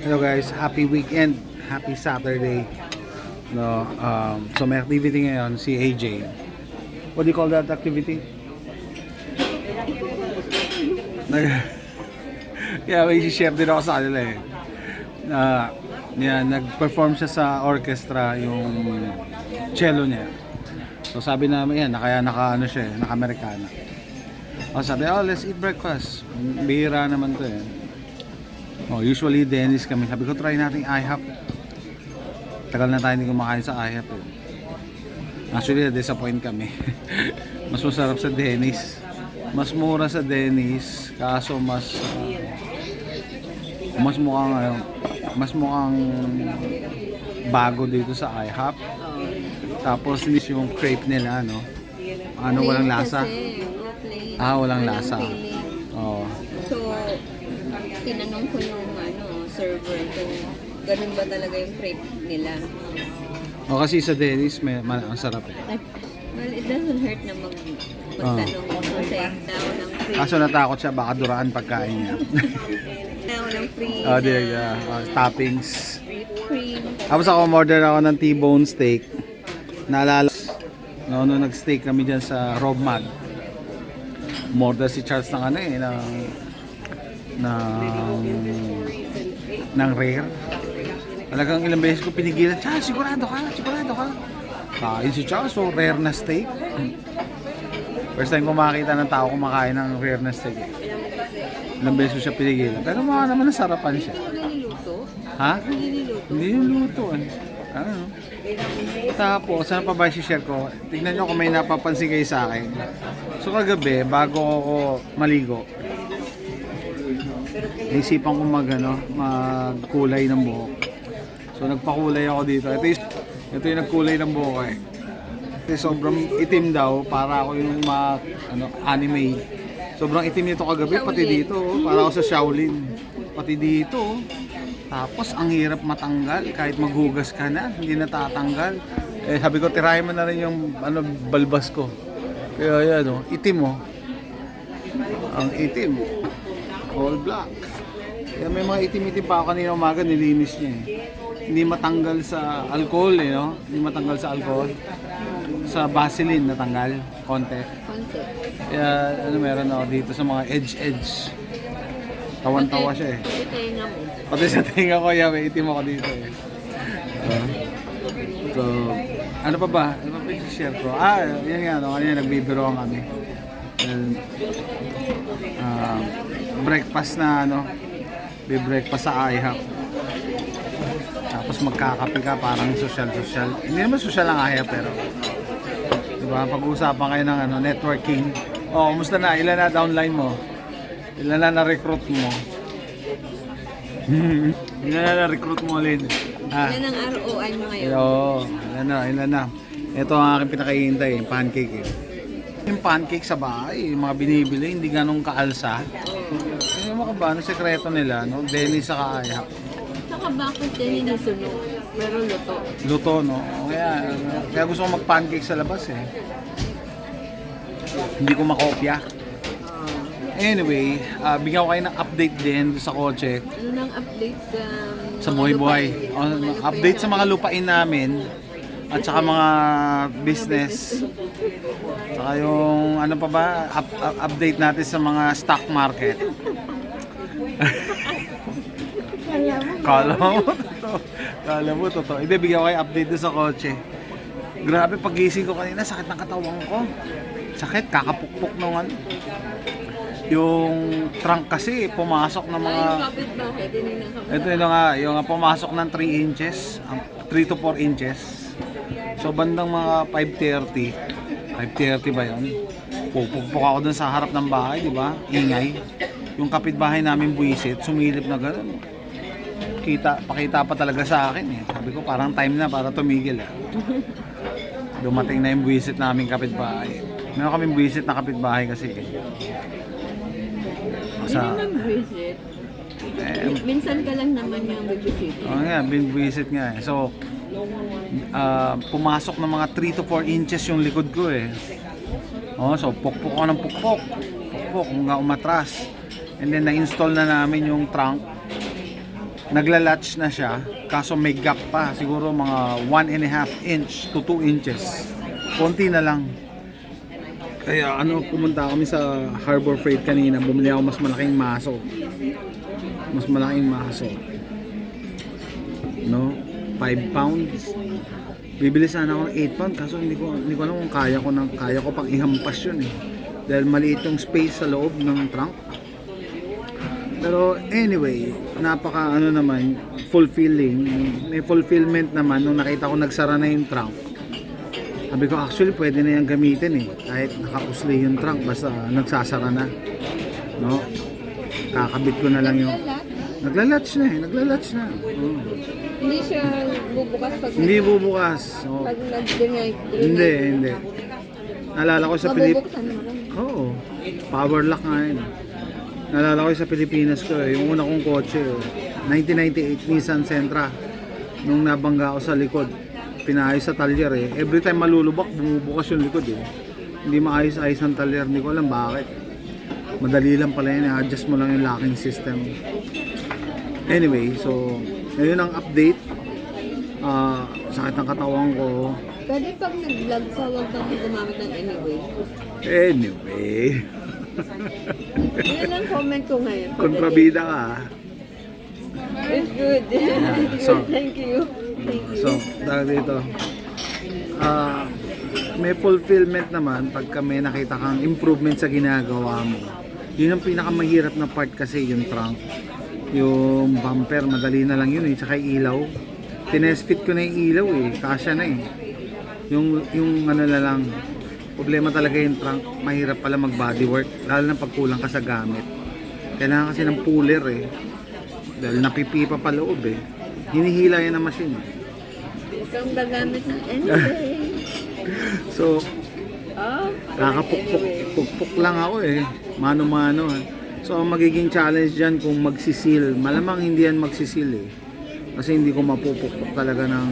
Hello guys, happy weekend, happy Saturday. No, so may activity ngayon si AJ. What do you call that activity? Yeah, may share din ako sa kanila eh. Yeah, nag-perform siya sa orchestra yung cello niya. So sabi namin yan, naka-ano siya eh, naka-Amerikana. O sabi, let's eat breakfast. Bihira naman to eh. Usually Dennis kami. Sabi ko, try natin IHOP. Tagal na tayo hindi kumakain sa IHOP eh. Actually, na-disappoint kami. Mas masarap sa Dennis. Mas mura sa Dennis. Kaso mas mukhang bago dito sa IHOP. Tapos hindi yung crepe nila, no? Walang lasa. Walang lasa. Oo. So, tinanong ko yung server kung ganun ba talaga yung crepe nila. Kasi sa Dennis ang sarap eh. Well, it doesn't hurt na magtanong kasi tao ng free. Kaso natakot siya, baka duraan pagkain niya. Tao ng free toppings. cream. Tapos ako order ako ng T-bone steak. Naalala nung nag-steak kami dyan sa Robmag. Order si Charles ng rare. Talagang ilang beses ko pinigilan, Charles, sigurado ka. Kain si Charles, so rare na steak. First time ko makakita ng tao kumakain ng rare na steak. Ilang beses ko siya pinigilan. Pero mukha naman nasarapan siya. Hindi niluto? Ha? Hindi niluto? Hindi yung luto eh. Tapos, ano pa ba i-share ko? Tignan nyo kung may napapansin kayo sa akin. So kagabi, bago ako maligo, naisipan ko magkulay ng buhok. So nagpakulay ako dito. Ito yung nagkulay ng buhok eh. Kasi sobrang itim daw, para ako yung anime. Sobrang itim nito kagabi, pati dito. Para ako sa Shaolin. Pati dito. Tapos ang hirap matanggal, kahit maghugas ka na, hindi natatanggal. Sabi ko, tirahin mo na rin yung balbas ko. Kaya yan, itim ang itim. All black. Kaya may mga itim-itim pa ako kanina umaga, nilinis niya eh. Hindi matanggal sa alcohol eh, no? Hindi matanggal sa alcohol. Sa Vaseline natanggal, konti. Kaya meron ako dito sa mga edge. Tawan-tawa siya eh. Pati sa tinga ko, may itim ako dito eh. So, ano pa ba? Ano pa i-share ko? Yan nga, kanina nagbibiroan kami. Breakfast na breakfast sa IHOP. Tapos magkakape ka, parang social. Hindi naman social ang IHOP pero diba, pag-uusapan kayo ng networking. Kumusta na? Ilan na downline mo? Ilan na na-recruit mo? Ilan na na-recruit mo, Lynn? Ilan ang ROI mo ngayon? Ilan na. Ito ang aking pinakahihintay, pancake eh. Yung pancake sa bahay, yung mga binibili, hindi ganong kaalsa. Yung mga sekreto nila, no? Dennis sa IHOP. Saka bakit din hindi sunog? Pero luto. Luto, no? Kaya gusto ko mag-pancake sa labas eh. Hindi ko makopya. Anyway, bigyan ko kayo ng update din sa kotse. Ano nang update sa buhay-buhay? Update sa mga lupain namin at saka mga business. Saka yung update natin sa mga stock market. Kala mo totoo. Hindi, bigyan ko kayo update din sa kotse. Grabe, pagising ko kanina, sakit ng katawan ko. Sakit, kakapukpok nung yung trunk kasi pumasok ng mga ito yung pumasok ng 3 inches 3 to 4 inches. So bandang mga 5:30 ba yun, pupukpok ako dun sa harap ng bahay, di ba? Ingay. Yung kapitbahay namin buwisit, sumilip na gano'n. Pakita pa talaga sa akin eh. Sabi ko parang time na para tumigil eh. Dumating na yung buwisit namin kapitbahay. Meron kaming buwisit na kapitbahay kasi eh. Nag-visit. Minsan ka lang naman yung visit. Bin-visit nga eh. So, pumasok ng mga 3 to 4 inches yung likod ko eh. So pukpok ako ng pukpok hanggang umatras. And then na-install na namin yung trunk. nagla-latch na siya, kaso may gap pa, siguro mga 1.5 inch to 2 inches. Konti na lang. Kaya pumunta kami sa Harbor Freight kanina, bumili ako mas malaking maso. Mas malaking maso. No? 5 pounds. Bibili sana ako ng 8 pounds, kaso hindi ko alam kung kaya ko pang ihampas yun eh. Dahil maliit yung space sa loob ng trunk. Pero anyway, napaka naman, fulfilling. May fulfillment naman nung nakita ko nagsara na yung trunk. Sabi ko actually pwede na yung gamitin eh. Kahit nakausli yung trunk basta nagsasara na. No? Kakabit ko na lang yung... Nagla-latch na. Oh. Hindi siya bubukas pag... Hindi bubukas. Oh. Pag nag-deny. Hindi. Naalala ko sa Mabubuksan mo rin. Oo. Power lock nga yun. Naalala ko sa Pilipinas ko yung una kong kotse, 1998 Nissan Sentra. Nung nabangga ako sa likod, pinayos sa talyer eh. Every time malulubak, bumubukas yung likod eh. Hindi maayos-ayos ang talyer, hindi ko alam bakit. Madali lang pala yun, adjust mo lang yung locking system. Anyway, so ngayon ang update. Sakit ng katawan ko. Pwede pag nag-vlog ka, huwag kang gumamit ng anyway. Anyway. Yun ang comment ko ngayon. Kontrabida ka. It's good. So- Thank you. So, dahil dito, may fulfillment naman pagka may nakita kang improvement sa ginagawa mo. Yun ang pinakamahirap na part kasi, yung trunk. Yung bumper, madali na lang yun eh. Tsaka ilaw. Tinest-fit ko na yung ilaw eh. Kasya na eh. Yung na lang. Problema talaga yung trunk. Mahirap pala mag bodywork. Lalo na pag kulang ka sa gamit. Kailangan kasi ng puller eh. Dahil napipipa pa loob eh. Hinihila yan ang machine. Ikaw ang gagamit ng anyway. So, Oh, kakapukpuk lang ako eh. Mano-mano eh. So, ang magiging challenge dyan kung magsisil. Malamang hindi yan magsisil eh. Kasi hindi ko mapupukpuk talaga ng,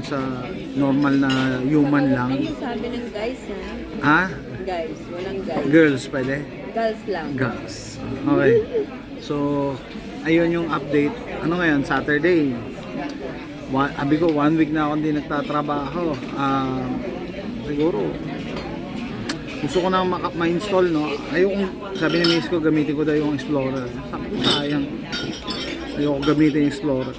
sa normal na human lang. Ano sabi ng guys ha? Ha? Guys, walang guys. Girls, pwede? Girls lang. Girls. Okay. So, ayun yung update. Ano ngayon? Saturday. Abi ko, 1 week na ako hindi nagtatrabaho. Siguro, gusto ko na ma-install, no? Ayoko, sabi ni miss ko, gamitin ko daw yung Explorer. Sabi ko, sayang. Ayoko gamitin yung Explorer.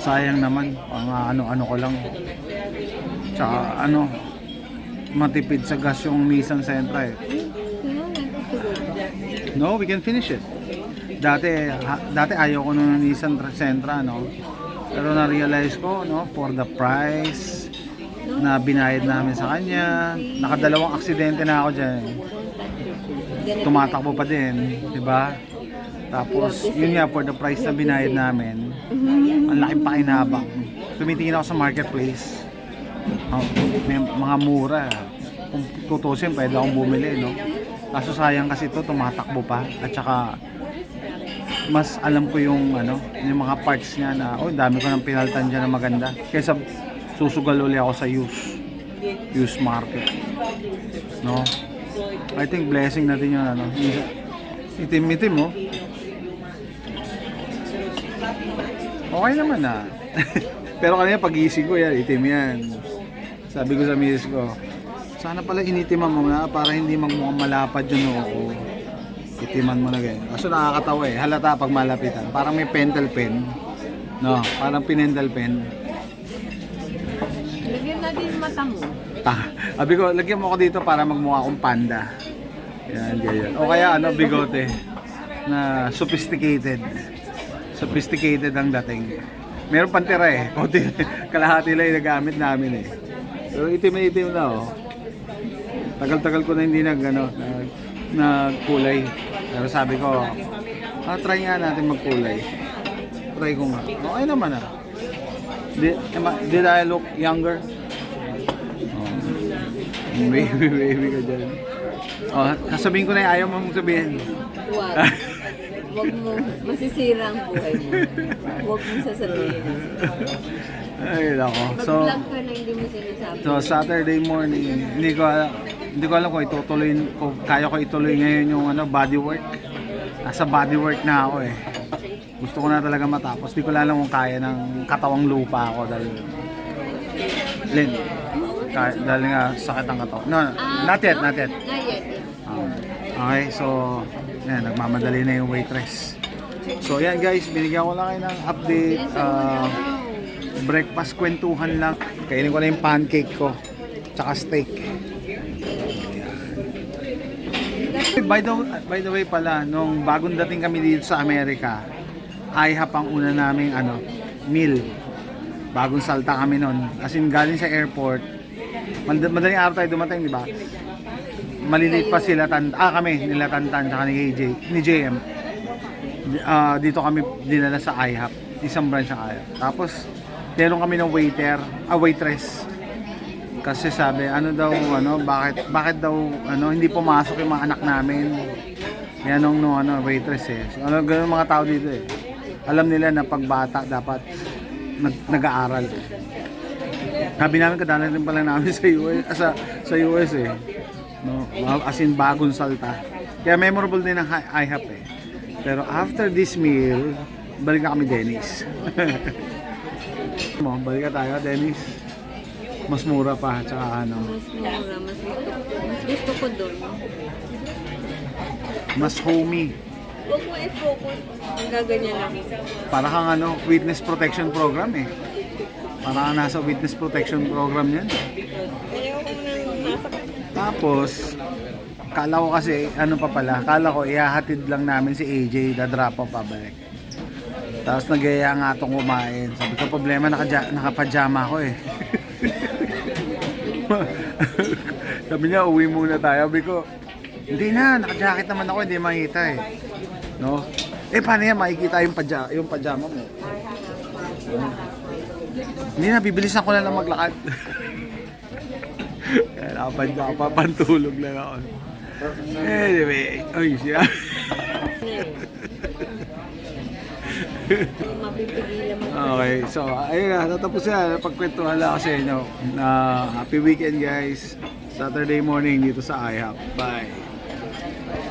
Sayang naman. Ano ko lang. Tsaka, matipid sa gas yung Nissan Sentra eh. No, we can finish it. Dati ayaw ko nung Nissan Sentra, no? Pero na-realize ko, no, for the price na binayad namin sa kanya, nakadalawang aksidente na ako dyan. Tumatakbo pa din, di ba? Tapos, yun nga, for the price na binayad namin, ang laking pakinabang. Tumitingin ako sa marketplace. May mga mura. Kung tutusin, pwede akong bumili, no? Kaso sayang kasi ito, tumatakbo pa. At saka, mas alam ko yung yung mga parts niya na dami ko nang pinaltan dyan na maganda kaysa susugal uli ako sa used market, no? I think blessing natin yun, itim mo. Okay naman na. Pero kanina pag-iisip ko yan, itim yan. Sabi ko sa misis ko, sana pala initiman mo na para hindi magmukhang malapad yun ako. Itiman mo na ganyan. Kaso nakakatawa eh. Halata pag malapitan. Parang may pentel pen. No, parang pinendal pen. Lagyan natin yung mata mo. Sabi ko, lagyan mo ako dito para magmukha akong panda. Yan, ganyan. O kaya bigote. Na sophisticated. Sophisticated ang dating. Meron pantira eh. Kalahati lang yung nagamit namin eh. Pero itim na Tagal-tagal ko na hindi nagkulay. Pero sabi ko, try nga natin magkulay. Try ko nga. Okay naman Did I look younger? Baby ka dyan. Sasabihin ko na yung ayaw mo mong sabihin. Huwag mo, masisira ang buhay mo. Huwag mo sasabihin. Ay, nako. Mag-vlog ka na hindi mo sinasabi. So, Saturday morning, hindi ko alam kung kaya ko ituloy ngayon yung bodywork. Nasa bodywork na ako eh. Gusto ko na talaga matapos. Di ko lang kung kaya ng katawang lupa ako dahil dahil nga sakit ang katawan. No, not yet. Not yet. Okay, so yan, nagmamadali na yung waitress. So yan guys, binigyan ko lang kayo ng update. Breakfast kwentuhan lang. Kainin ko na yung pancake ko. Tsaka steak. By the way pala, nung bagong dating kami dito sa Amerika, IHOP ang una naming meal. Bagong salta kami nun. As in, galing sa airport. Madaling araw tayo dumating, di ba? Maliliit pa sila, kami, nila Tantan, tsaka ni JM. Dito kami dinala sa IHOP. Isang branch ng IHOP. Tapos, tinanong kami ng waitress. Kasi sabi, bakit daw, hindi pumasok yung mga anak namin. Yan ang waitress eh. So, ganun mga tao dito eh. Alam nila na pagbata dapat nag-aaral. Sabi namin kadalasan rin pala namin sa US eh. No, as in bagong salta. Kaya memorable din ang IHOP eh. Pero after this meal, balik na kami Dennis. Balik na tayo Dennis. Mas mura pa, tsaka Mas mura, mas gusto ko doon. mas homey. Huwag mo i-focus. Ang gaganyan lang. Para kang witness protection program eh. Para kang nasa witness protection program yan. Ayaw ko nang nasa... Tapos, kala ko kasi, kala ko ihahatid lang namin si AJ, dadrop off pabalik. Tapos nagaya nga itong kumain. Sabi ko, problema, nakapajama ko eh. Sabi niya, uwi muna tayo. Sabi ko, hindi na, naka-jacket naman ako, hindi makita eh. No? Paano yan makikita yung pajama mo? Hindi na, bibilisan ko na lang maglakad. Kaya nakapantulog lang ako. Anyway, siya. Mapipigilan mo. Okay, so ayun na, natapos na. Pagkwentuhan lang ako sa inyo. Happy weekend guys. Saturday morning dito sa IHOP. Bye.